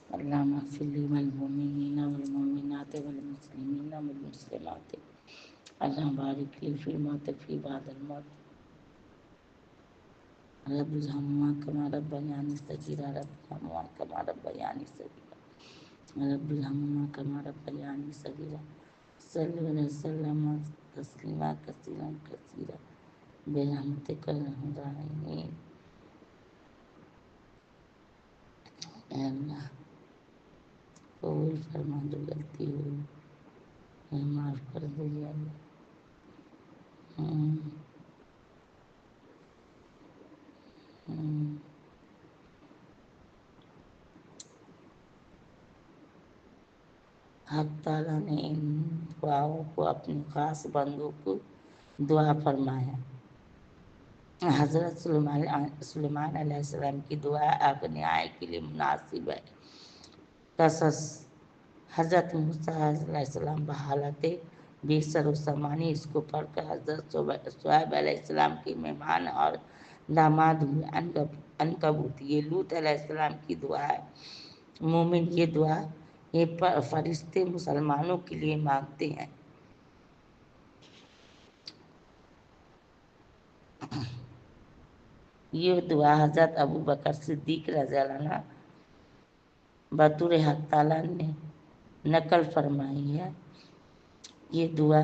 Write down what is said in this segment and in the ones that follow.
اللهم اغفر لي والمؤمنين والمؤمنات والمسلمين والمسلمات. اللهم بارك لي في الموت في بعد الموت. رب ارحمهما كما ربياني صغيرا. رب ارحمهما كما ربياني صغيرا. رب ارحمهما كما ربياني صغيرا. صلوا عليه وسلم تسليما كثيرا كثيرا برحمتك يا ارحم الراحمين. اے اللہ قبول فرما، جو غلطی ہوئی ہمیں معاف کر دے یا اللہ. حق تعالیٰ نے ان دعاؤں کو اپنے خاص بندوں کو دعا فرمایا. حضرت سلیمان علیہ السلام کی دعا اپنے آئے کے لیے مناسب ہے. قصص. حضرت موسیٰ علیہ السلام بحالت بے سر و سامانی اس کو پڑھ کر حضرت شعیب علیہ السلام کے مہمان اور داماد ہوئے عنکبوت. یہ لوط علیہ السلام کی دعا ہے. مومن یہ دعا یہ فرشتے مسلمانوں کے لیے مانگتے ہیں. یہ دعا حضرت ابو بکر صدیق رضی اللہ عنہ بطور حق تعالیٰ نے نقل فرمائی ہے. یہ دعا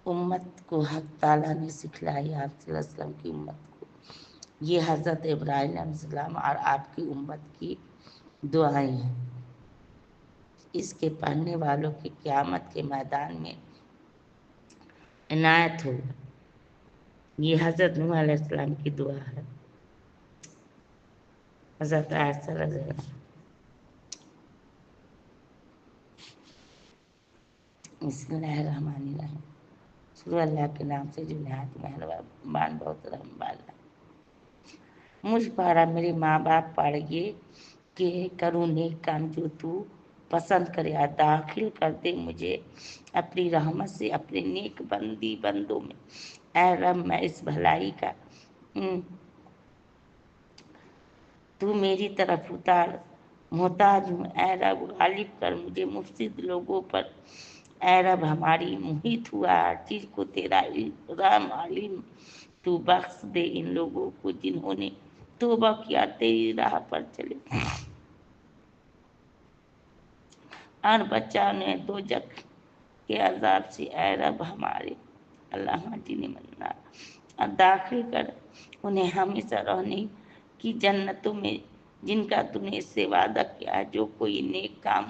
امت کو حق تعالیٰ نے سکھلائی، آپ صلی اللہ علیہ وسلم کی امت کو. یہ حضرت ابراہیم علیہ السلام اور آپ کی امت کی دعائیں ہیں. اس کے پڑھنے والوں کی قیامت کے میدان میں عنایت ہو. یہ حضرت نوح علیہ السلام کی دعا ہے. حضرت عائشہ رضی اللہ عنہ. بسم اللہ الرحمن الرحیم. شروع اللہ کے نام سے جو نہایت مہربان بہت رحم والا. مجھ پارا میرے ماں باپ پڑھ یہ کہ کروں نیک کام جو تو پسند کرے، اور داخل کر دے مجھے اپنی رحمت سے اپنے نیک بندوں میں. اے رب میں اس بھلائی کا تو میری طرف محتاج ہوں. اے رب غالب کر مجھے مفسد لوگوں پر. اے رب ہماری محیط ہوا ہر چیز کو تیرا رحم علیم تو بخش دے ان لوگوں کو جنہوں نے توبہ کیا، تیری راہ پر چلے اور بچا انہیں دوزخ کے عذاب سے. اے رب ہمارے اللہ جنہیں مننا اور داخل کر انہیں ہمیشہ رہنے کی جنتوں میں جن کا تو نے اس سے وعدہ کیا ہے. جو کوئی نیک کام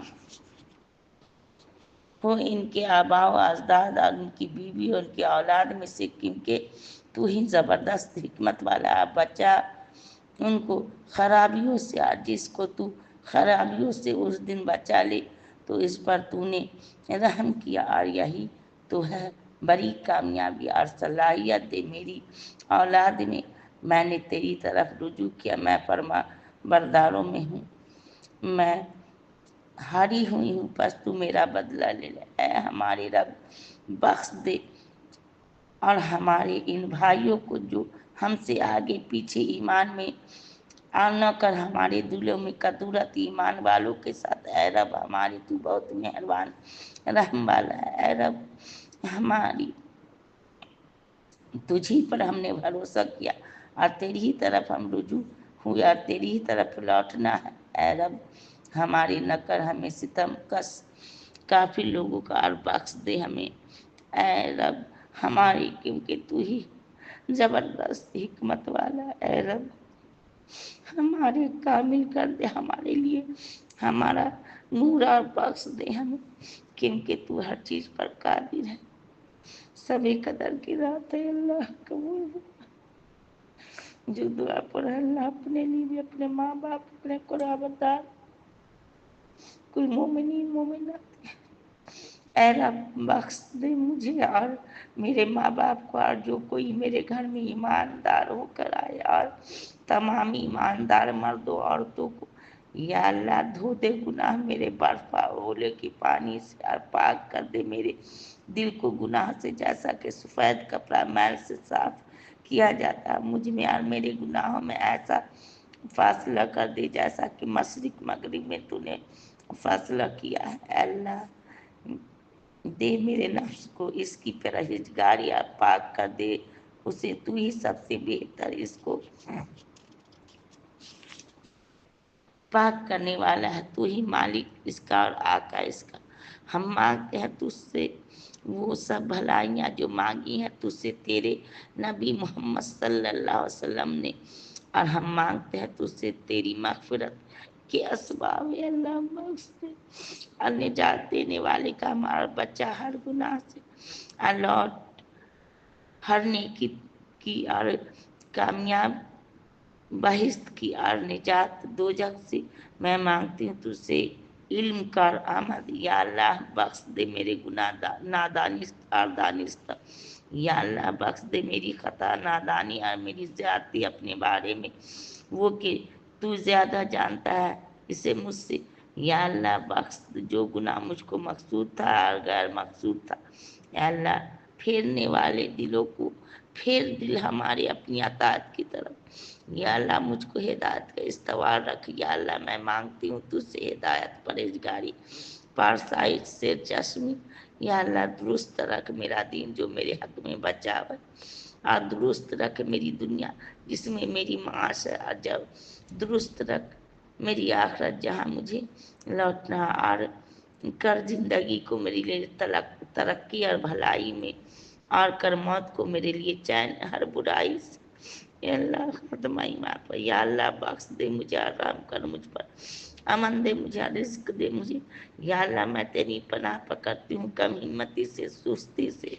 ہو ان کے آباء و اجداد اور ان کی بیوی اور ان کی اولاد میں سے، کیونکہ تو ہی زبردست حکمت والا ہے. بچا ان کو خرابیوں سے، اور جس کو تو خرابیوں سے اس دن بچا لے تو اس پر تو نے رحم کیا، اور یہی تو ہے بڑی کامیابی اور صلاحیت دے میری اولاد میں نے تیری طرف رجوع کیا. میں فرما برداروں میں ہوں، میں ہاری ہوئی ہوں، پس تو میرا بدلہ لے لے. اے ہمارے رب بخش دے اور ہمارے ان بھائیوں کو جو ہم سے آگے پیچھے ایمان میں نہ کر ہمارے دلوں میں کدورت ایمان والوں کے ساتھ. اے رب ہماری تو بہت مہربان رحم والا ہے. اے رب ہماری تجھی پر ہم نے بھروسہ کیا اور تیری ہی طرف ہم رجوع ہوئے اور تیری ہی طرف لوٹنا ہے. اے رب ہماری نہ کر ہمیں ستم کس کافی لوگوں کا اور بخش دے ہمیں. اے رب ہماری، کیونکہ تو ہی زبردست حکمت والا. اے رب ہمارے کامل کر دے ہمارے لیے ہمارا نور اور بخش دے ہمیں، کیونکہ تو ہر چیز پر قادر ہے. سبھی قدر کی رات ہے اللہ قبول ہو. جو دعا پڑھا اللہ اپنے لیے بھی، اپنے ماں باپ، اپنے قرابتدار، کوئی مومنین مومنات، اے رب بخش دے مجھے اور میرے ماں باپ کو، اور جو کوئی میرے گھر میں ایماندار ہو کر آئے اور تمام ایماندار مردوں عورتوں کو یا اللہ دھو دے گناہ میرے برف اولے کی پانی سے، اور پاک کر دے میرے دل کو گناہ سے، جیسا کہ سفید کپڑا میل سے صاف کیا جاتا ہے. مجھ میں اور میرے گناہوں میں ایسا فاصلہ کر دے جیسا کہ مشرق مغرب میں تو نے فاصلہ کیا ہے۔ اے اللہ دے میرے نفس کو اس کی پرہیزگاریاں پاک کر دے، اسے تو ہی سب سے بہتر اس کو پاک کرنے والا ہے، تو ہی مالک اس کا اور آقا اس کا۔ ہم مانگتے ہیں تجھ سے وہ سب بھلائیاں جو مانگی ہیں تجھ سے تیرے نبی محمد صلی اللہ علیہ وسلم نے، اور ہم مانگتے ہیں تجھ سے تیری مغفرت کے اسباب ہے اللہ بخش دے، اور نجات دینے والے کا ہمارا بچہ ہر گناہ سے، اور لوٹ ہر نیکی کی اور کامیاب بہشت کی اور نجات دوزخ سے میں مانگتی ہوں تجھ سے علم کر آمد، یا اللہ بخش دے میرے گناہ نادانست اور دانستہ، یا اللہ بخش دے میری خطا نادانی اور میری زیادتی اپنے بارے میں، وہ کہ تو زیادہ جانتا ہے اسے مجھ سے، یا اللہ بخش جو گناہ مجھ کو مقصود تھا اور غیر مقصود تھا، یا اللہ پھیرنے والے دلوں کو پھیر دل ہمارے اپنی اطاعت کی طرف، یا اللہ مجھ کو ہدایت کا استوار رکھ، یا اللہ میں مانگتی ہوں تجھ سے ہدایت پرہیزگاری پارسائش سے چشمی، یا اللہ درست رکھ میرا دین جو میرے حق میں بچا ہے، اور درست رکھ میری دنیا جس میں میری معاش ہے، اور جب درست رکھ میری آخرت جہاں مجھے لوٹنا، اور کر زندگی کو میرے لیے ترقی اور بھلائی میں، اور کر موت کو میرے لیے چین ہر برائی سے، یا اللہ خدمائی معاف، یا اللہ بخش دے مجھے، آرام کر مجھ پر، امن دے مجھے، رزق دے مجھے، یا اللہ میں تیری پناہ پکڑتی ہوں کم ہمتی سے، سستی سے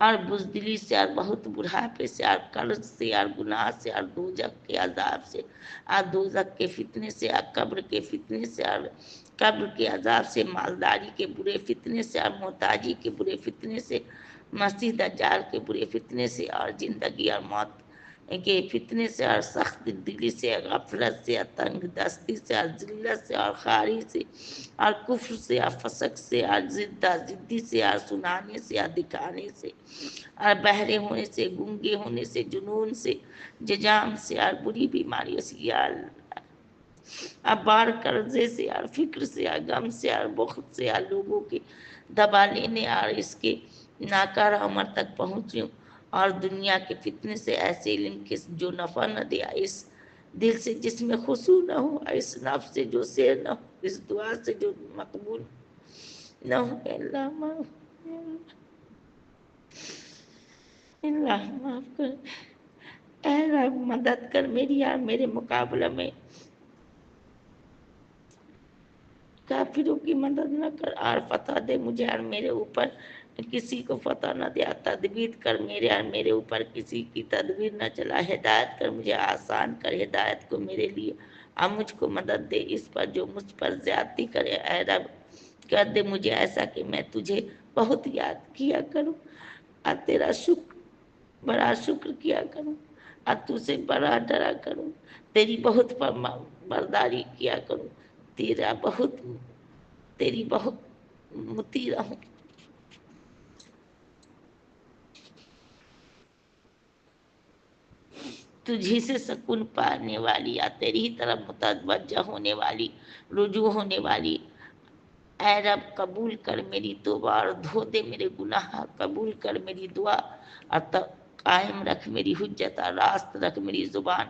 اور بزدلی سے، اور بہت بڑھاپے سے، اور قرض سے، اور گناہ سے، اور دوزخ کے عذاب سے، اور دوزخ کے فتنے سے، اور قبر کے فتنے سے، اور قبر کے عذاب سے، مالداری کے برے فتنے سے، اور محتاجی کے برے فتنے سے، مسیح دجال کے برے فتنے سے، اور زندگی اور موت کے فتنے سے، اور سخت دلی سے، غفلت سے، اور تنگ دستی سے، اور ذلت سے، اور خاری سے، اور کفر سے، اور فسق سے، اور ضدی سے، اور سنانے سے، اور دکھانے سے، اور بہرے ہونے سے، گونگے ہونے سے، جنون سے، ججام سے، اور بری بیماریوں سے، یا اللہ اب بار قرضے سے، اور فکر سے، اور غم سے، اور بخل سے، اور لوگوں کے دبا لینے اور اس کے ناکارہ عمر تک پہنچوں، اور دنیا کے فتنے سے، ایسے علم کے جو نفع نہ دیا، اس دل سے جس میں خشوع نہ ہو، اس نفس سے جو سیر نہ ہو، اس دعا سے جو مقبول نہ ہو، اللہ معاف اللہ معاف کر، اے رب مدد کر میری اور میرے مقابلہ میں کافروں کی مدد نہ کر، اور فتح دے مجھے اور میرے اوپر کسی کو فتح نہ دیا، تدبیر کر میرے اور میرے اوپر کسی کی تدبیر نہ چلا، ہدایت کر مجھے آسان کر ہدایت کو میرے لیے، اور مجھ کو مدد دے اس پر جو مجھ پر زیادتی کرے، اے رب کر دے مجھے ایسا کہ میں تجھے بہت یاد کیا کروں، اور تیرا بڑا شکر کیا کروں، اور تجھ سے بڑا ڈرا کروں، تیری بہت برداری کیا کروں، تیری بہت مطیع رہوں، تجھی سے سکون پانے والی، یا تیری ہی طرف متوجہ ہونے والی، رجوع ہونے والی، اے رب قبول کر میری توبہ اور دھو دے میرے گناہ، قبول کر میری دعا اور قائم رکھ میری حجت، اور راست رکھ میری زبان،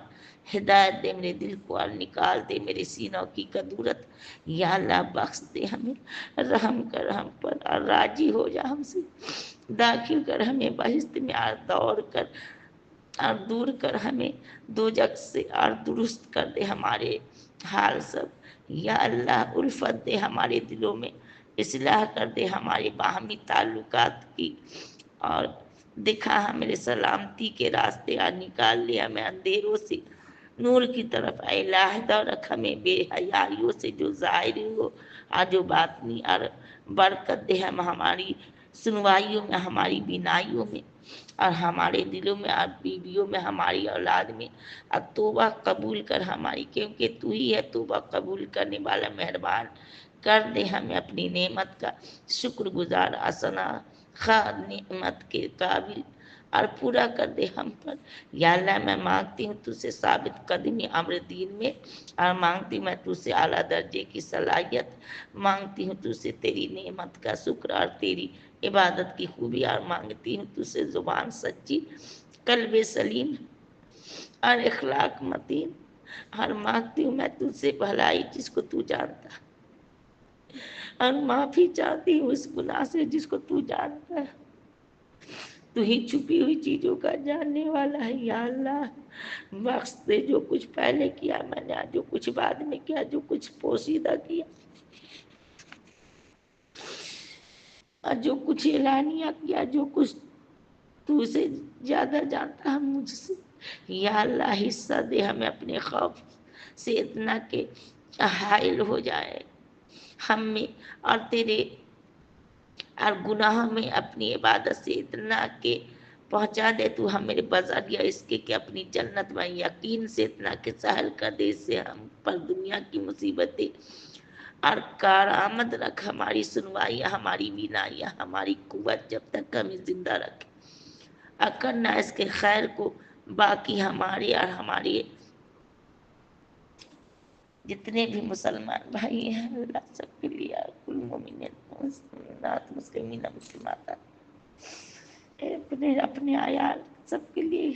ہدایت دے میرے دل کو اور نکال دے میرے سینوں کی کدورت، یا اللہ بخش دے ہمیں، رحم کر ہم پر اور راضی ہو جا ہم سے، داخل کر ہمیں بہشت میں اور دور کر ہمیں دوزخ سے، اور درست کر دے ہمارے حال سب، یا اللہ الفت دے ہمارے دلوں میں، اصلاح کر دے ہمارے باہمی تعلقات کی، اور دکھا ہمیں سلامتی کے راستے، اور نکال لیا ہمیں اندھیروں سے نور کی طرف، اے علیحدہ رکھ ہمیں بے حیائیوں سے جو ظاہری ہو اور جو باطنی، اور برکت دے ہم ہماری سنوائیوں میں، ہماری بینائیوں میں، اور ہمارے دلوں میں، اور بیویوں میں، ہماری اولاد میں، اور توبہ قبول کر ہماری، کیونکہ تو ہی ہے توبہ قبول کرنے والا، مہربان کر دے ہمیں اپنی نعمت کا شکر گزار، اثنا خواہ نعمت کے قابل، اور پورا کر دے ہم پر۔ یا اللہ میں مانگتی ہوں تجھ سے ثابت قدمی امر دین میں، اور مانگتی ہوں میں تجھ سے اعلیٰ درجے کی صلاحیت، مانگتی ہوں تجھ سے تیری نعمت کا شکر اور تیری عبادت کی خوبی، اور مانگتی ہوں تجھ سے زبان سچی، قلب سلیم اور اخلاق متین، اور مانگتی ہوں میں تجھ سے بھلائی جس کو تو جانتا ہے، اور معافی چاہتی ہوں اس گناہ سے جس کو تو جانتا ہے۔ تو ہی چھپی ہوئی چیزوں کا جاننے والا ہے۔ یا اللہ بخش دے جو کچھ پہلے کیا میں نے، جو کچھ بعد میں کیا، جو کچھ پوشیدہ کیا اور جو کچھ اعلانیہ کیا، جو کچھ تو سے زیادہ جانتا ہے مجھ سے۔ یا اللہ حصہ دے ہمیں اپنے خوف سے اتنا کہ حائل ہو جائے ہم میں، اور تیرے اور گناہوں میں اپنی عبادت سے اتنا کہ پہنچا دے تو ہم میرے بذریعہ اس کے کہ اپنی جنت میں یقین سے اتنا کہ سہل کر دے، اس سے ہم پر دنیا کی مصیبتیں اور کارآمد رکھ ہماری سنوائیاں، ہماری بینائیاں، ہماری قوت جب تک ہمیں زندہ رکھے، اور کرنا اس کے خیر کو باقی ہمارے اور ہمارے جتنے بھی مسلمان بھائی ہیں اللہ سب کے لیے، کل مومنین مسلمات مسلمین مسلمات اپنے اپنے عیال سب کے لیے،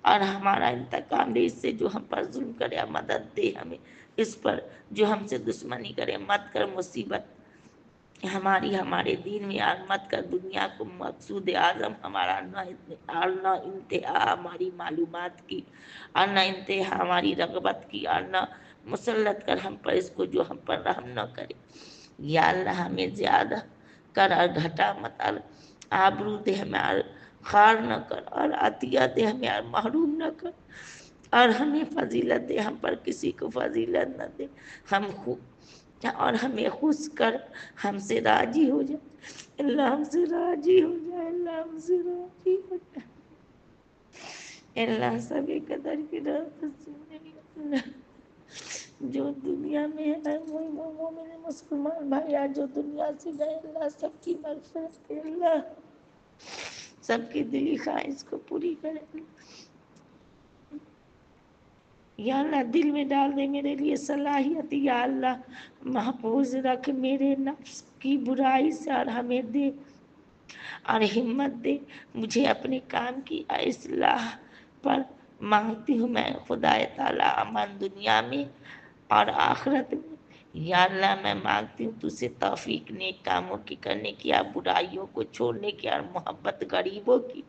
اور ہمارا انتقام دے اس سے جو ہم پر ظلم کرے، مدد دے ہمیں اس پر جو ہم سے دشمنی کرے، مت کر مصیبت ہماری ہمارے دین میں، اور مت کر دنیا کو مقصود اعظم ہمارا، اور نہ انتہا ہماری معلومات کی، اور نہ انتہا ہماری رغبت کی، اور نہ مسلط کر ہم پر اس کو جو ہم پر رحم نہ کرے۔ یا اللہ ہمیں زیادہ کر اور گھٹا مت، اور آبرو دے ہمیں اور خار نہ کر، اور عطیہ دے ہمیں اور محروم نہ کر، اور ہمیں فضیلت دے ہم پر کسی کو فضیلت نہ دے، ہم اور ہمیں خوش کر ہم سے راضی ہو جائے، اللہ ہم سے راضی ہو جائے، اللہ ہم سے راضی ہو جائے، اللہ سب قدر کی رحمت سے جو دنیا میں ہے وہ میرے مسلمان بھائی جو دنیا سے گئے، اللہ سب کی مغفرت کرے، اللہ سب کی دلی خواہش کو پوری کرے۔ یا اللہ دل میں ڈال دے میرے لیے صلاحیت، یا اللہ محفوظ رکھ میرے نفس کی برائی سے، اور ہمیں دے اور ہمت دے مجھے اپنے کام کی اصلاح پر۔ مانگتی ہوں میں خدا تعالی امن دنیا میں اور آخرت میں۔ یا اللہ میں مانگتی ہوں تجھ سے توفیق نیک کاموں کی کرنے کی، اور برائیوں کو چھوڑنے کی، اور محبت غریبوں کی،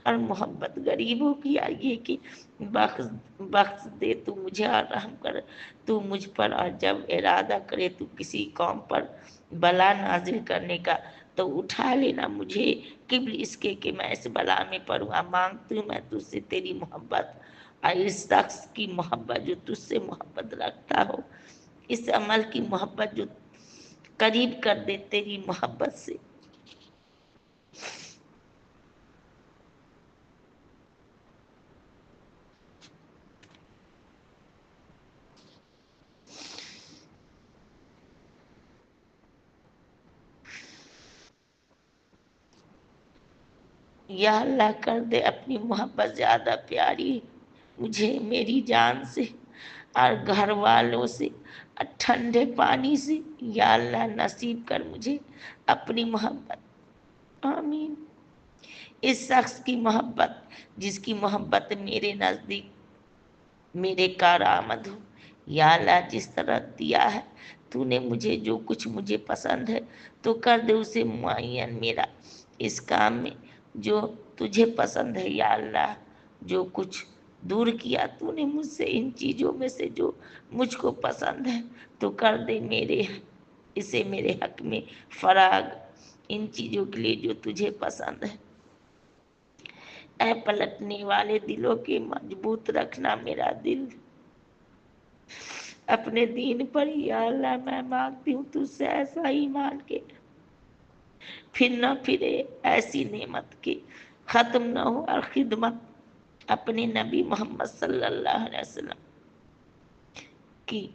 اور محبت غریبوں کی، اور یہ کہ بخش دے تو مجھے اور رحم کر تو مجھ پر، اور جب ارادہ کرے تو کسی قوم پر بلا نازل کرنے کا تو اٹھا لینا مجھے قبل اس کے کہ میں اس بلا میں پڑوں۔ مانگتی ہوں میں تجھ سے تیری محبت، اور اس شخص کی محبت جو تجھ سے محبت رکھتا ہو، اس عمل کی محبت جو قریب کر دے تیری محبت سے۔ یا اللہ کر دے اپنی محبت زیادہ پیاری مجھے میری جان سے، اور گھر والوں سے، اور ٹھنڈے پانی سے۔ یا اللہ نصیب کر مجھے اپنی محبت، آمین، اس شخص کی محبت جس کی محبت میرے نزدیک میرے کارآمد ہو۔ یا اللہ جس طرح دیا ہے تو نے مجھے جو کچھ مجھے پسند ہے تو کر دے اسے معین میرا اس کام میں جو تجھے پسند ہے۔ یا اللہ جو کچھ دور کیا تو نے مجھ سے ان چیزوں میں سے جو مجھ کو پسند ہے تو کر دے اسے میرے حق میں فراغ، ان چیزوں کے لیے جو تجھے پسند ہے۔ اے پلٹنے والے دلوں کے مضبوط رکھنا میرا دل اپنے دین پر۔ یا اللہ میں مانگتی ہوں تجھ سے ایسا ایمان کے پھر نہ پھرے، ایسی نعمت کے ختم نہ ہو، اور خدمت اپنے نبی محمد صلی اللہ علیہ وسلم کی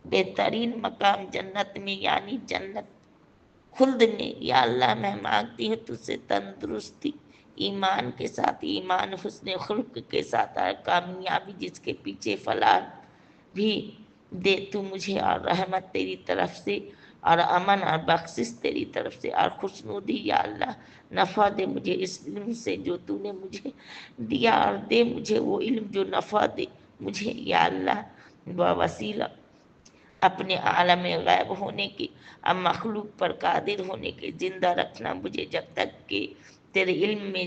بہترین مقام جنت میں، یعنی جنت خلد میں یا اللہ میں مانگتی ہوں تجھ سے تندرستی، ایمان کے ساتھ، ایمان حسن خلق کے ساتھ، اور کامیابی جس کے پیچھے فلاح بھی دے تو مجھے، اور رحمت تیری طرف سے، اور امن اور بخشش تیری طرف سے، اور خوشنودی یا اللہ نفع دے مجھے اس علم سے جو تو نے مجھے دیا، اور دے مجھے وہ علم جو نفع دے مجھے یا اللہ، وسیلہ اپنے عالم غیب ہونے کے، اب مخلوق پر قادر ہونے کے، زندہ رکھنا مجھے جب تک کہ تیرے علم میں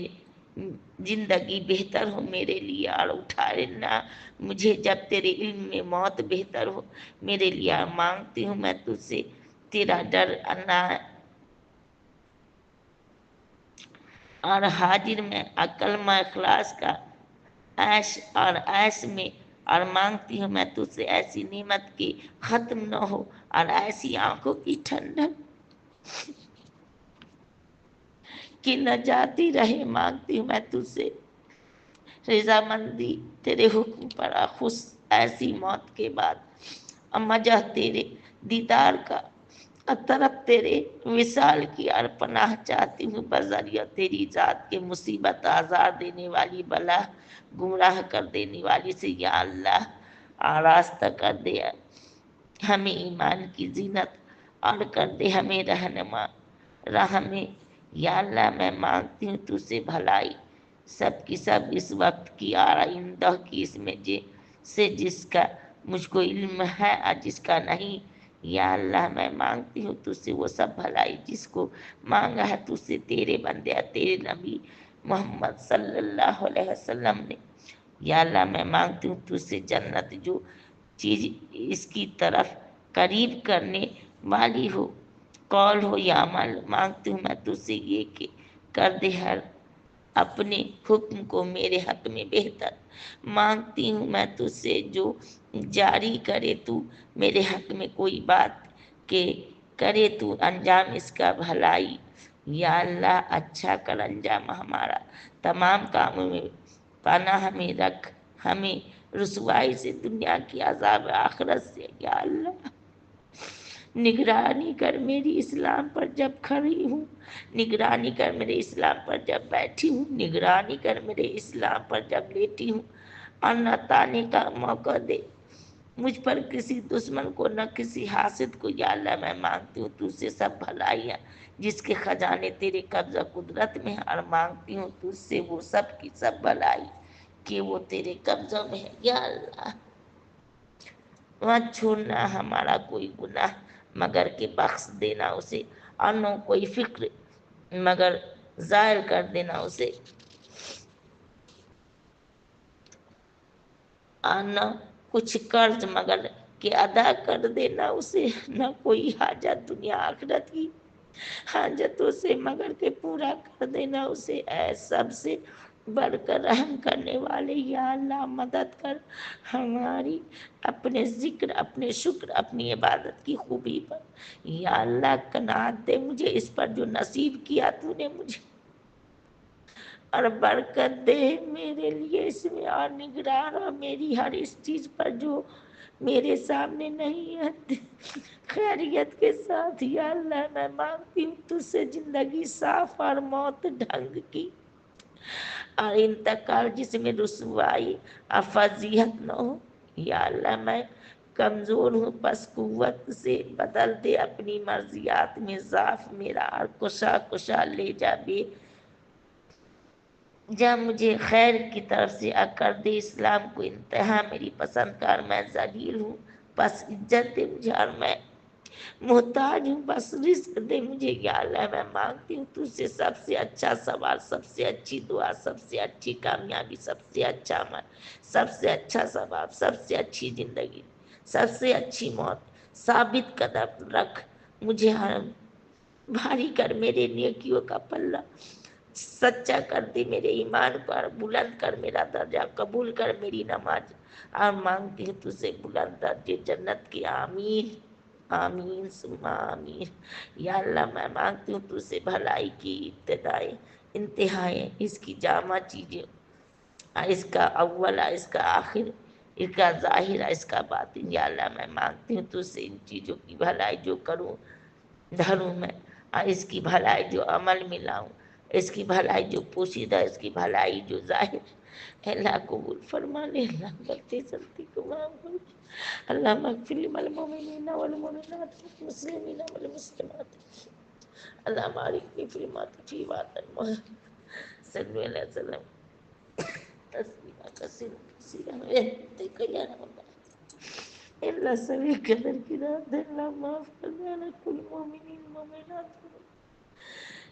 زندگی بہتر ہو میرے لیے، اور اٹھارنا مجھے جب تیرے علم میں موت بہتر ہو میرے لیے۔ مانگتی ہوں میں تجھ سے تیرا ڈر انا اور حاضر میں کلمہ اخلاص کا عیش اور عیش میں، اور مانگتی ہوں میں تجھ سے ایسی نعمت کی ختم نہ ہو، اور ایسی آنکھوں کی ٹھنڈک کہ نہ جاتی رہے۔ مانگتی ہوں میں تجھ سے رضامندی تیرے حکم پر، خوش ایسی موت کے بعد، مجہ تیرے دیدار کا، طرف تیرے وصال کی، اور پناہ چاہتی ہوں بذریعہ تیری ذات کے مصیبت آزار دینے والی، بلا گمراہ کر دینے والی سے یا اللہ آراستہ کر دے ہمیں ایمان کی زینت، اور کر دے ہمیں رہنما راہ میں یا اللہ۔ میں مانگتی ہوں تجھ سے بھلائی سب کی سب اس وقت کی، اور آئندہ کی، اس میں سے جس کا مجھ کو علم ہے اور جس کا نہیں یا اللہ۔ میں مانگتی ہوں تجھ سے وہ سب بھلائی جس کو مانگا ہے تجھ سے تیرے بندے تیرے نبی محمد صلی اللہ علیہ وسلم نے یا اللہ۔ میں مانگتی ہوں تجھ سے جنت جو چیز اس کی طرف قریب کرنے والی ہو، قول ہو یا عمل، مانگتی ہوں میں تجھ سے یہ کہ کر دے ہر اپنے حکم کو میرے حق میں بہتر۔ مانگتی ہوں میں تجھ سے جو جاری کرے تو میرے حق میں کوئی بات کہ کرے تو انجام اس کا بھلائی یا اللہ۔ اچھا کر انجام ہمارا، تمام کاموں میں پناہ ہمیں رکھ، ہمیں رسوائی سے، دنیا کی عذاب آخرت سے یا اللہ۔ نگرانی کر میری اسلام پر جب کھڑی ہوں، نگرانی کر میرے اسلام پر جب بیٹھی ہوں، نگرانی کر میرے اسلام پر جب لیٹی ہوں، اور نہ تانے کا موقع دے مجھ پر کسی دشمن کو، نہ کسی حاسد کو یا اللہ۔ میں مانگتی ہوں تجھ سے سب بھلائیاں جس کے خزانے تیرے قبضہ قدرت میں ہیں، اور مانگتی ہوں تجھ سے وہ سب کی سب بھلائی کہ وہ تیرے قبضہ میں ہے یا اللہ۔ مت چھوڑنا ہمارا کوئی گناہ مگر کہ بخش دینا اسے، اور نہ کوئی فکر مگر ظاہر کر دینا اسے، اور نہ کچھ قرض مگر کہ ادا کر دینا اسے، نہ کوئی حاجت دنیا آخرت کی حاجتوں سے مگر کہ پورا کر دینا اسے۔ اے سب سے بڑھ کر رحم کرنے والے یا اللہ، مدد کر ہماری اپنے ذکر، اپنے شکر، اپنی عبادت کی خوبی پر یا اللہ۔ قناعت دے مجھے اس پر جو نصیب کیا تو نے مجھے، اور برکت دے میرے لیے اس میں، اور نگران رہ میری ہر اس چیز پر جو میرے سامنے نہیں ہے، خیریت کے ساتھ یا اللہ۔ میں مانگتی ہوں تجھ سے زندگی صاف اور موت ڈھنگ کی، اور انتقال جس میں رسوائی اور فضیحت نہ ہو یا اللہ۔ میں کمزور ہوں، بس قوت سے بدل دے اپنی مرضیات میں ضعف میرا، اور کشا کشا لے جا بے جب مجھے خیر کی طرف سے کر دے اسلام کو انتہا میری پسند کر۔ میں ذلیل ہوں بس عزت دے مجھے، اور میں محتاج ہوں بس رزق دے مجھے یا اللہ۔ میں مانگتی ہوں تجھ سے سب سے اچھا سوال، سب سے اچھی دعا، سب سے اچھی کامیابی، سب سے اچھا عمل، سب سے اچھا ثواب، سب سے اچھی زندگی، سب سے اچھی موت، ثابت قدم رکھ مجھے، ہر بھاری کر میرے نیکیوں کا پلہ، سچا کر دے میرے ایمان کو، اور بلند کر میرا درجہ، قبول کر میری نماز، اور مانگتی ہوں تجھ سے بلند درجے جنت کی، آمین آمین ثم آمین یا اللہ۔ میں مانگتی ہوں تجھ سے بھلائی کی ابتدائیں انتہائیں، اس کی جامع چیزیں، اس کا اول، اس کا آخر، اس کا ظاہر، اس کا باطن یا اللہ۔ میں مانگتی ہوں تجھ سے ان چیزوں کی بھلائی جو کروں دھروں میں، اور اس کی بھلائی جو عمل میں لاؤں، اس کی بھلائی جو پوشیدہ، اس کی بھلائی جو ظاہر، اللہ قبول فرما لے، اللہ غلطی سلطی کو معاف کر، اللہ مغفر للمؤمنین والمؤمنات والمسلمین والمسلمات، اللہ بارک فی کلمات طیبات صلی اللہ علیہ وسلم تسلیما کثیرا کثیرا یا رب اللہ سبھی قدر کی رات ہے، اللہ معاف کر دے اللہ کل مومنین مومنات،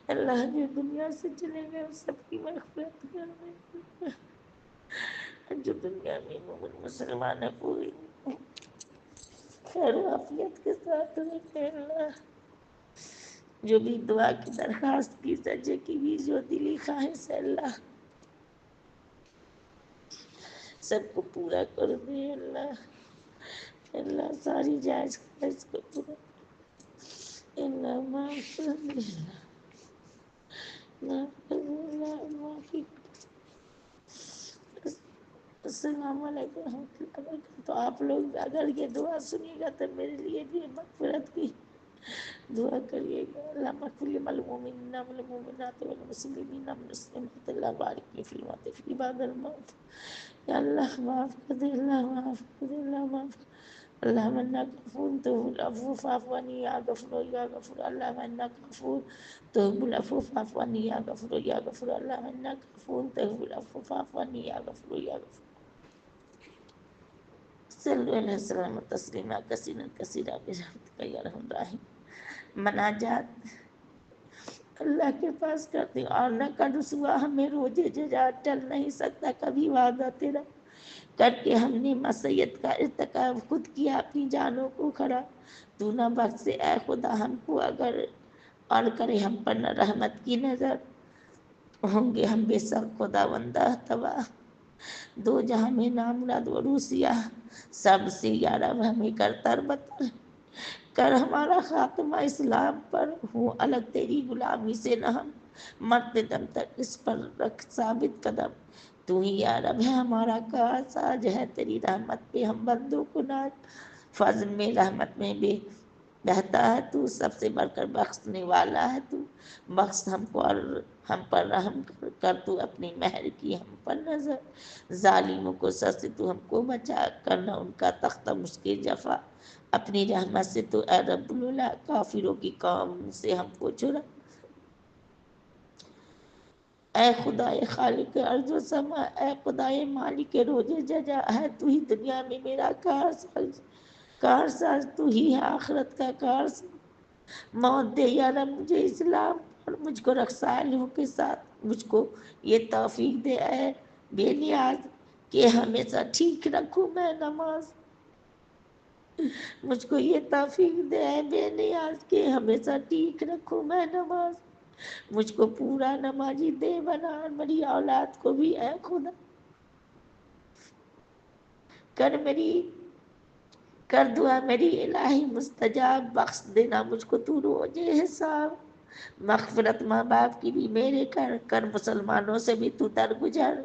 اللہ جو دنیا سے چلے گئے ان سب کی مغفرت کر دے، جو دنیا میں مومن مسلمان ہے پوری خیر و عافیت کے ساتھ رکھے اللہ، جو بھی دعا کی درخواست کی سجے کی بھی جو دلی خواہش ہے اللہ سب کو پورا کر دے اللہ، اللہ ساری جائز خواہش کو پورا اللہ معاف کر دے، معاف کر دے اللہ معافی۔ السلام علیکم ورحمۃ اللہ وبرکاتہ۔ تو آپ لوگ اگر یہ دعا سنیے گا تو میرے لیے بھی مغفرت کی دعا کریے گا، اللہ مغفر للمؤمنین والمؤمنات والمسلمین والمسلمات، اللہ بارک فی الوقت فی بعد الموت، یا اللہ معاف کر دے، اللہ معاف کر دے، اللہ معاف کر دے، اللہم انک غفور تحب العفو فاعف عنی یا غفور یا غفور، اللہم انک غفور تحب العفو فاعف عنی یا غفور یا غفور، اللہم انک غفور تحب العفو فاعف عنی یا غفور یا غفور، صلی اللہ علیہ وسلم تسلیما کثیرا کثیرا برحمتک یا ارحم الراحمین۔ مناجات اللہ کے پاس کرتی ہوں، اور نہ کر رسوا ہمیں روزے جزا ٹل نہیں سکتا کبھی وعدہ تیرا، کر کے ہم نے معصیت کا ارتکاب خود کیا اپنی جانوں کو خراب، تو نہ بخشے اے خدا ہم کو اگر اور کرے ہم پر نہ رحمت کی نظر، ہوں گے ہم بے شک خدا بندہ تباہ، دو جہاں میں نامراد و روسیہ سب سے یا رب ہمیں کر تربتر، کر ہمارا خاتمہ اسلام پر، ہوں الگ تیری غلامی سے نہ ہم، مرتے دم تک اس پر رکھ ثابت قدم، تو ہی یا رب ہے ہمارا کار ساز ہے، تیری رحمت پہ ہم بندوں کو ناز، فضل میں رحمت میں بے بہتا ہے تو، سب سے بڑھ کر بخشنے والا ہے تو، بخش ہم کو اور ہم پر رحم کر تو اپنی مہر کی ہم پر نظر، ظالموں کو سر سے تو ہم کو بچا کرنا ان کا تختہ مشکل جفا، اپنی رحمت سے تو اے رب العلا کافروں کی قوم سے ہم کو چھڑا، اے خدائے خالق ارض و سما، اے خدائے مالک روز جزا، ہے تو ہی دنیا میں میرا کارساز تو ہی ہے آخرت کا کارساز، موت دے یا رب مجھے اسلام اور مجھ کو رکھ صالحوں کے ساتھ، مجھ کو یہ توفیق دے اے بے نیاز کہ ہمیشہ ٹھیک رکھوں میں نماز، مجھ کو یہ توفیق دے اے بے نیاز کہ ہمیشہ ٹھیک رکھوں میں نماز، مجھ کو پورا نمازی دے بنا، میری اولاد کو بھی اے خدا کر دعا میری الہی مستجاب، بخش دینا مجھ کو تو روز حساب، مغفرت ماں باپ کی بھی میرے کر مسلمانوں سے بھی تو درگزر،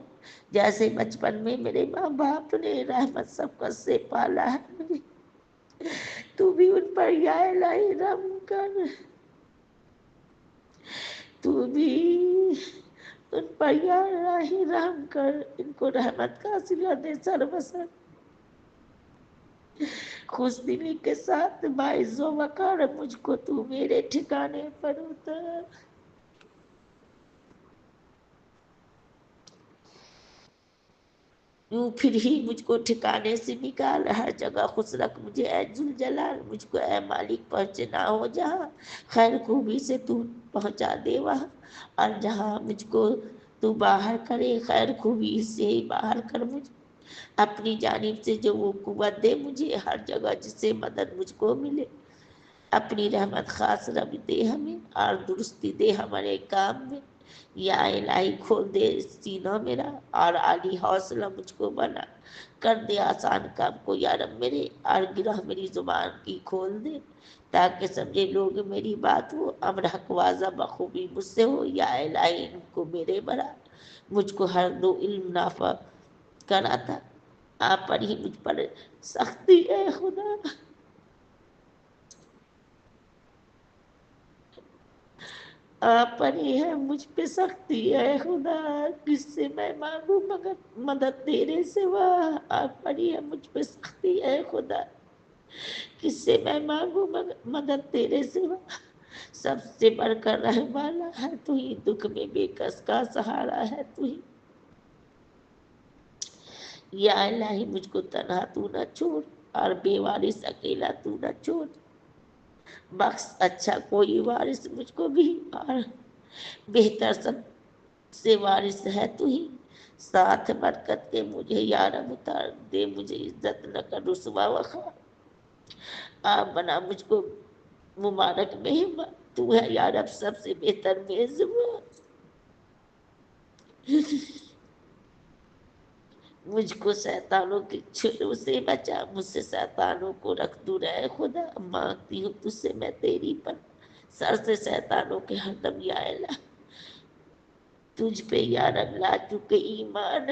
جیسے بچپن میں میرے ماں باپ نے رحمت سبقت سے پالا ہے مجھے، تو بھی ان پر یا الہی رحم کر، تو بھی ان پر یا الہی رحم کر، ان کو رحمت کا صلہ دے سر بسر، خوش دلی کے ساتھ باعث و وقار مجھ کو تو میرے ٹھکانے پر اتر، یوں پھر ہی مجھ کو ٹھکانے سے نکال، ہر جگہ خوش رکھ مجھے اے ذوالجلال، مجھ کو اے مالک پہنچنا ہو جہاں، خیر خوبی سے تو پہنچا دے وہاں، اور جہاں مجھ کو تو باہر کرے خیر خوبی سے ہی باہر کر مجھ، اپنی جانب سے جو وہ قوت دے مجھے، ہر جگہ جس سے مدد مجھ کو ملے، اپنی رحمت خاص رب دے ہمیں، اور درستی دے ہمارے کام میں، یا الہی کھول دے سینہ میرا، اور عالی حوصلہ مجھ کو بنا کر دے آسان کام کو، یا رب میرے اور گرہ میری زبان کی کھول دے، تاکہ سمجھے لوگ میری بات ہو، امر حق واضح بخوبی مجھ سے ہو، یا الہی ان کو میرے برا، مجھ کو ہر دو علم نافع کراتا، آپ پر ہی مجھ پر سختی ہے خدا، آپ پر ہی ہے مجھ پہ سختی ہے خدا، کس سے میں مانگوں مگر مدد تیرے سوا، آپ پر ہی ہے مجھ پہ سختی ہے خدا، کس سے میں مانگوں مگر مدد تیرے سوا، سب سے بڑھ کر رہنے والا ہے تو ہی، دکھ میں بے کس کا سہارا ہے تو ہی، یا الہی مجھ کو تنہا تو نہ چھوڑ، اور بے وارث اکیلا تو نہ چھوڑ، بخش اچھا کوئی وارث مجھ کو بھی، اور بہتر سب سے وارث ہے تو ہی، ساتھ برکت کے مجھے یا رب اتار دے، مجھے عزت نہ کر رسوا وخار، آپ بنا مجھ کو مبارک مہمان، تو ہے یا رب سب سے بہتر میزبان، مجھ کو شیطانوں کے چھروں سے بچا، مجھ سے شیطانوں کو رکھ دور اے خدا، مانگتی ہوں تجھ سے میں تیری پر، سر سے شیطانوں کے ہردم یا الہ، تجھ پہ یا رب لا چکے ایمان،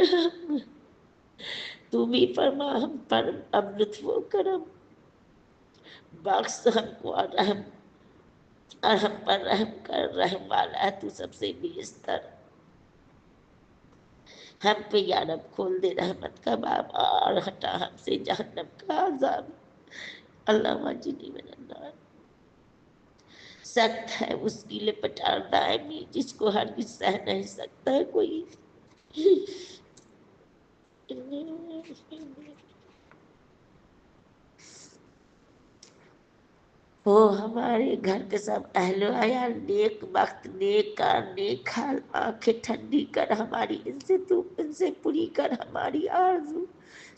تو بھی فرما ہم پر اب لطف و کرم، بخش ہم کو اور ہم پر رحم کر، رحم والا ہے تو سب سے بیشتر، ہم پہ یا رب کھول دے رحمت کا باب، اور ہٹا ہم سے جہنم کا عذاب، اللہ واجنی من النار، سخت ہے اس کی لپٹار دائمی، جس کو ہرگز سہ نہیں سکتا ہے کوئی، ہو ہمارے گھر کے سب اہل و عیال نیک بخت، نیک کار، نیک حال، آنکھیں ٹھنڈی کر ہماری، ان سے پوری کر ہماری آرزو،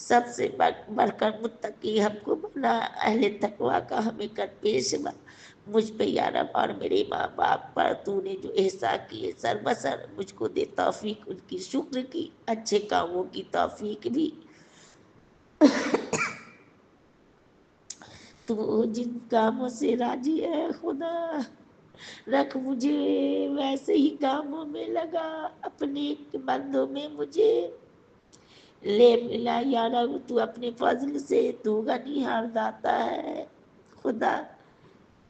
سب سے بڑھ کر متقی ہم کو بنا، اہل تقوی کا ہمیں کر پیشوا، مجھ پہ یا رب اور میرے ماں باپ پر تو نے جو احسان کیے سر بسر، مجھ کو دے توفیق ان کی شکر کی، اچھے کاموں کی توفیق بھی، تو جن کاموں سے راضی ہے خدا، رکھ مجھے ویسے ہی کاموں میں لگا، اپنے بندوں میں مجھے لے ملا یا رب، تو اپنے فضل سے تو غنیہار داتا ہے خدا،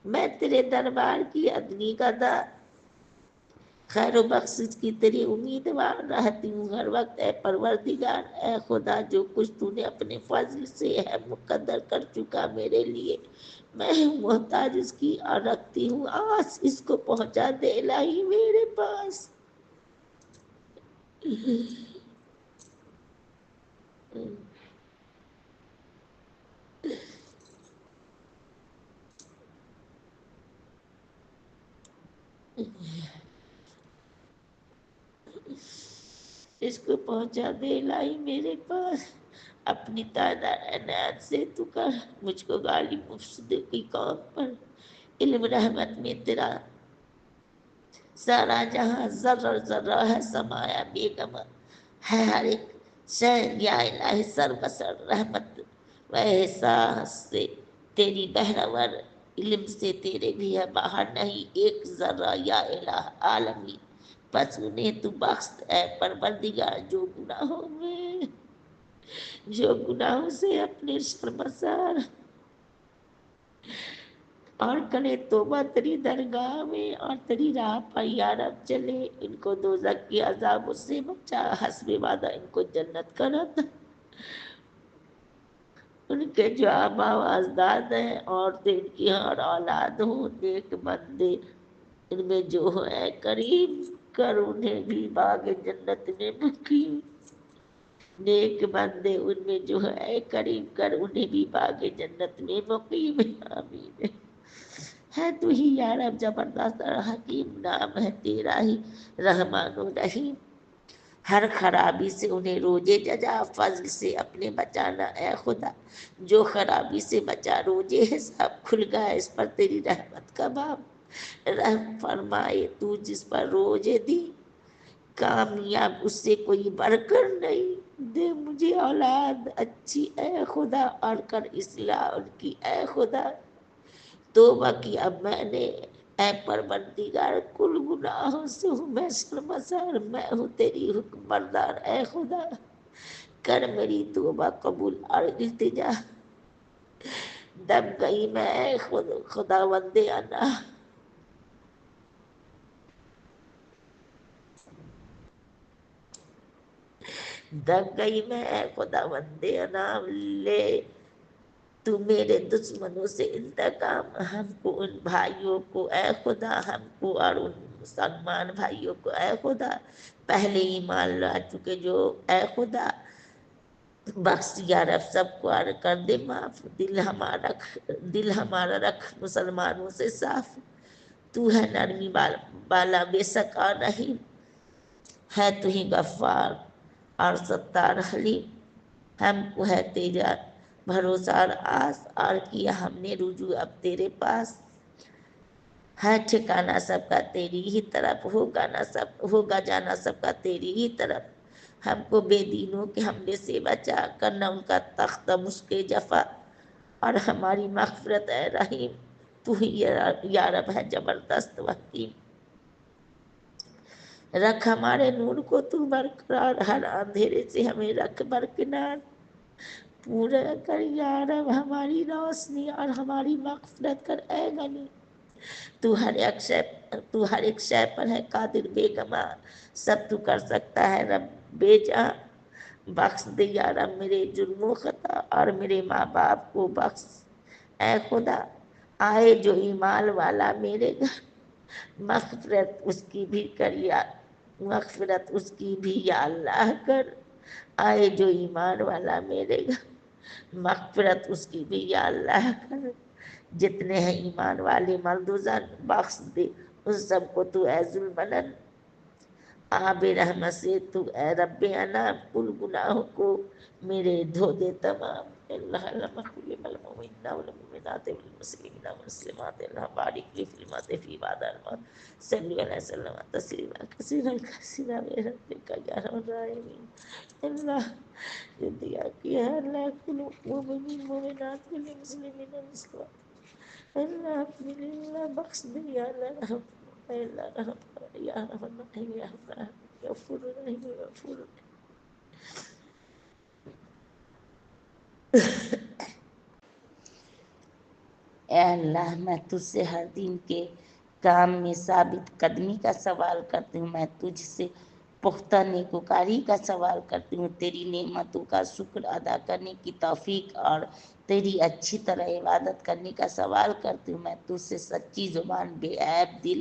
میں تیرے دربار کی ادنی گدا، خیر و بخشش کی تیری امیدوار رہتی ہوں ہر وقت، اے پروردگار اے خدا، جو کچھ تو نے اپنے فضل سے ہے مقدر کر چکا میرے لیے، میں ہوں محتاج اس کی، اور رکھتی ہوں آس اس کو پہنچا دے الہی میرے پاس، اس کو پہنچا دے الہی میرے پاس، اپنی تعداد عنایت سے تو کر مجھ کو غالب مفسد کی قوم پر، علم رحمت میں تیرا سارا جہاں ذرہ ذرہ ہے سمایا بیگم ہے، ہر ایک شے یا الہی سر بسر رحمت و احساس سے تیری بہرور، علم سے تیرے بھی ہے باہر نہیں ایک ذرہ یا الہ عالمی، بس انہیں تو بخش اے پروردگار، جو گناہوں سے اپنے شرمسار، اور کرے توبہ تیری درگاہ میں، اور تیری راہ پر یا رب چلے، ان کو دوزخ کی عذاب سے بچا، حسب وعدہ ان کو جنت کا رد، ان کے جو آبا و اجداد ہیں، عورتیں ان کی ہر اولاد ہوں، نیک بندے ان میں جو ہو اے کریم، کر انہیں بھی باغ جنت میں مقیم، نیک بندے ان میں جو ہے اے کریم، کر انہیں بھی باغ جنت میں مقیم، آمین، ہے تو ہی یا رب زبردست اور حکیم، نام ہے تیرا ہی رحمان و رحیم، ہر خرابی سے انہیں روزے جزا، فضل سے اپنے بچانا اے خدا، جو خرابی سے بچا روزے حساب کھل گیا اس پر تیری رحمت کا باب، رحم فرمائے تو جس پر روزے دی، کامیاب اس سے کوئی بڑھ کر نہیں، دے مجھے اولاد اچھی اے خدا، اور کر اصلاح ان کی اے خدا، توبہ کی اب میں نے اے پروردگار، کل گناہوں سے ہوں میں شرمسار، میں ہوں تیری حکم بردار اے خدا، کر میری توبہ قبول اور التجا، دب گئی میں اے خدا وندے انا، دب گئی میں اے خدا بندے انام لے، تو میرے دشمنوں سے انتقام، ہم کو ان بھائیوں کو اے خدا، ہم کو اور ان مسلمان بھائیوں کو اے خدا پہلے ایمان لا چکے جو اے خدا بخش یا رب سب کو اور کر دے معاف، دل ہمارا رکھ مسلمانوں سے صاف، تو ہے نرمی بالا بے شک اور رحیم، ہے تو ہی غفار اور ستار حلیم، ہم کو ہے تیرا بھروسہ اور آس، اور کیا ہم نے رجوع اب تیرے پاس، ہے ٹھکانا سب کا تیری ہی طرف، ہوگا جانا سب کا تیری ہی طرف، ہم کو بے دینوں کے حملے سے بچا کرنا ان کا تخت مشق جفا، اور ہماری مغفرت اے رحیم، تو ہی یا رب ہے زبردست و حکیم، رکھ ہمارے نور کو تو برقرار، ہر اندھیرے سے ہمیں رکھ برکنار، پورا کر یا رب ہماری روشنی اور ہماری مغفرت کر اے غنی، تو ہر ایک شے پر ہے قادر بے گماں، سب تو کر سکتا ہے رب بے جاں، بخش دے یا رب میرے جرم و خطا اور میرے ماں باپ کو بخش اے خدا، آئے جو ایمان والا میرے گھر مغفرت اس کی بھی یا اللہ کر، آئے جو ایمان والا میرے گھر مغفرت اس کی بھی یا اللہ کر، جتنے ہیں ایمان والے مرد و زن بخش دے ان سب کو تو اے ذوالمنن، آب رحمت سے تو اے رب انام، کل گناہوں کو میرے دھو دے تمام، اللہ المؤمنین والمؤمنات والمسلمین والمسلمات، اللہ بارک لی فی المات فی عباد الموت، صلی علیہ وسلم تسلیما کثیرا کثیرا برحمتک یا ارحم الراحمین، اللہ جو دیا کیا ہے اللہ کلو مومنین مومنات کل مسلمین مسلمات، اللہ اپنے لیے اللہ بخش دے یا اللہ رحم، اے اللہ رحم کر یا رحم الرحیم یا رحم غفور الرحیم غفور اے اللہ میں تجھ سے ہر دن کے کام میں ثابت قدمی کا سوال کرتی ہوں، میں تجھ سے پختہ نیکوکاری کا سوال کرتی ہوں، تیری نعمتوں کا شکر ادا کرنے کی توفیق اور تیری اچھی طرح عبادت کرنے کا سوال کرتی ہوں، میں تجھ سے سچی زبان بے عیب دل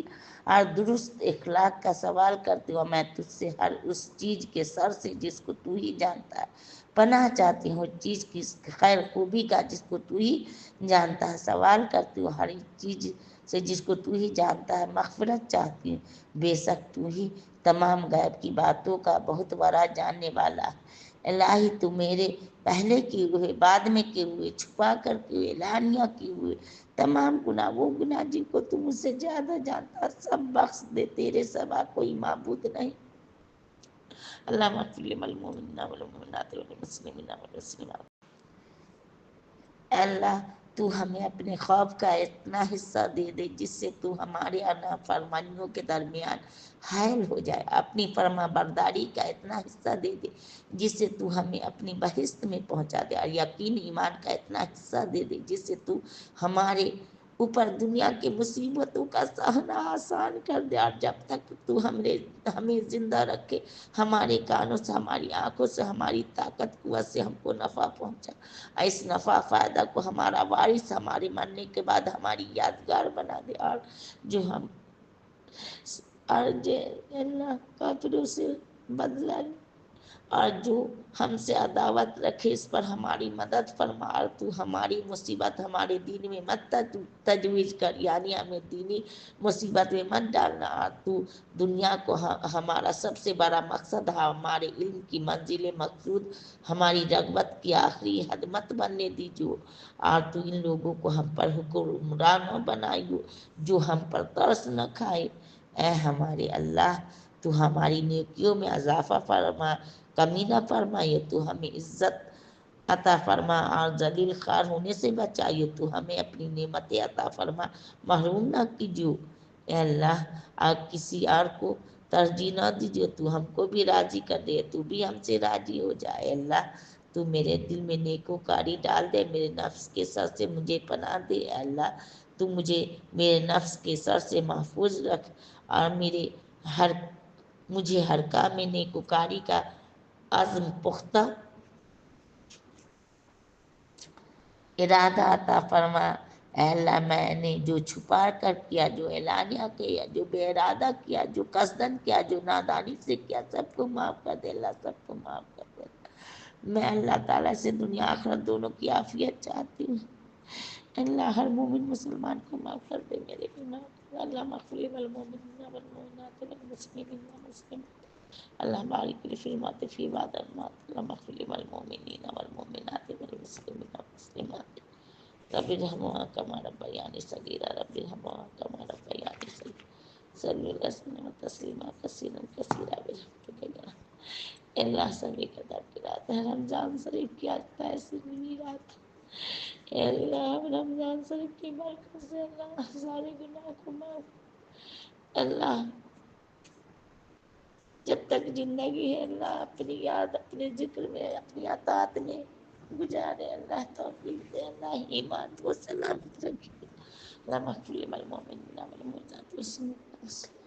اور درست اخلاق کا سوال کرتی ہوں، میں تجھ سے ہر اس چیز کے سر سے جس کو تو ہی جانتا ہے پناہ چاہتی ہوں، چیز کی خیر خوبی کا جس کو تو ہی جانتا ہے سوال کرتی ہوں، ہر ایک چیز سے جس کو تو ہی جانتا ہے مغفرت چاہتی ہوں، بے شک تو ہی تمام غیب کی باتوں کا بہت بڑا جاننے والا ہے، الہی تو میرے پہلے کیے ہوئے بعد میں کیے ہوئے چھپا کر کیے ہوئے اعلانیہ کیے ہوئے تمام گناہ وہ گناہ جن کو تو مجھ سے زیادہ جانتا ہے سب بخش دے، تیرے سوا کوئی معبود نہیں، اللہم اغفر للمؤمنین والمؤمنات والمسلمین والمسلمات، اے اللہ تو ہمیں اپنے خوف کا اتنا حصہ دے دے جس سے تو ہمارے نافرمانیوں کے درمیان حائل ہو جائے، اپنی فرما برداری کا اتنا حصہ دے دے جس سے تو ہمیں اپنی بہشت میں پہنچا دے، اور یقین ایمان کا اتنا حصہ دے دے جس سے تو ہمارے اوپر دنیا کی مصیبتوں کا سہنا آسان کر دے، اور جب تک تو ہمیں زندہ رکھے ہمارے کانوں سے ہماری آنکھوں سے ہماری طاقت قوت سے ہم کو نفع پہنچا، اس نفع فائدہ کو ہمارا وارث ہمارے مرنے کے بعد ہماری یادگار بنا دے، اور جو اللہ کافروں سے بدلہ لے، اور جو ہم سے عداوت رکھے اس پر ہماری مدد فرما، اور تو ہماری مصیبت ہمارے دین میں مت تجویز کر، یعنی ہمیں دینی مصیبت میں مت ڈالنا، اور تو دنیا کو ہمارا سب سے بڑا مقصد ہے، ہمارے علم کی منزل مقصود ہماری رغبت کی آخری حد مت بننے دیجیے، اور تو ان لوگوں کو ہم پر حکمران نہ بنائیو جو ہم پر ترس نہ کھائے، اے ہمارے اللہ تو ہماری نیکیوں میں اضافہ فرما، کمی نہ فرمائے، تو ہمیں عزت عطا فرما اور ذلیل خوار ہونے سے بچائیے، تو ہمیں اپنی نعمت عطا فرما محروم نہ کیجیے، اے اللہ اور کسی اور کو ترجیح نہ دیجیے، تو ہم کو بھی راضی کر دے، تو بھی ہم سے راضی ہو جائے، اللہ تو میرے دل میں نیکوکاری ڈال دے، میرے نفس کے سر سے مجھے پناہ دے، اے اللہ تو مجھے میرے نفس کے سر سے محفوظ رکھ، اور میرے ہر مجھے ہر کام میں نیکوکاری کا عزم پختہ ارادہ عطا فرما۔ اے اللہ میں نے جو چھپا کر کیا، جو اعلانیہ کیا، جو بے ارادہ کیا، جو قصدن کیا، جو نادانی سے کیا، سب کو معاف کر دے اللہ، سب کو معاف کر دے۔ میں اللہ تعالیٰ سے دنیا آخرت دونوں کی عافیت چاہتی ہوں۔ اللہ ہر مومن مسلمان کو معاف کر دے میرے گناہ۔ اللہ مغفر للمؤمنین والمؤمنات والمسلمین والمسلمات۔ اللہ بارک لی فی امتی فی بعد الموت۔ اللہ مغفر للمؤمنین والمؤمنات والمسلمین والمسلمات۔ رب ارحمہما کما ربیانی صغیرا، رب ارحمہما کما ربیانی صغیرا۔ صلی اللہ وسلم تسلیما کثیرا کثیرا برحمتک یا رحمن۔ اللہ سبھی قدر کی رات ہے، رمضان شریف کی آج تیسری رات ہے۔ اے اللہ رمضان شریف کی برکت سے اللہ سارے گناہ کو معاف۔ اللہ جب تک زندگی ہے اللہ اپنی یاد، اپنے ذکر میں، اپنی اطاعت میں گزارے اللہ، توفیق دے اللہ، ایمان کو سلامت رکھے۔ اللہ مغفر للمؤمنین والمؤمنات والمسلمین۔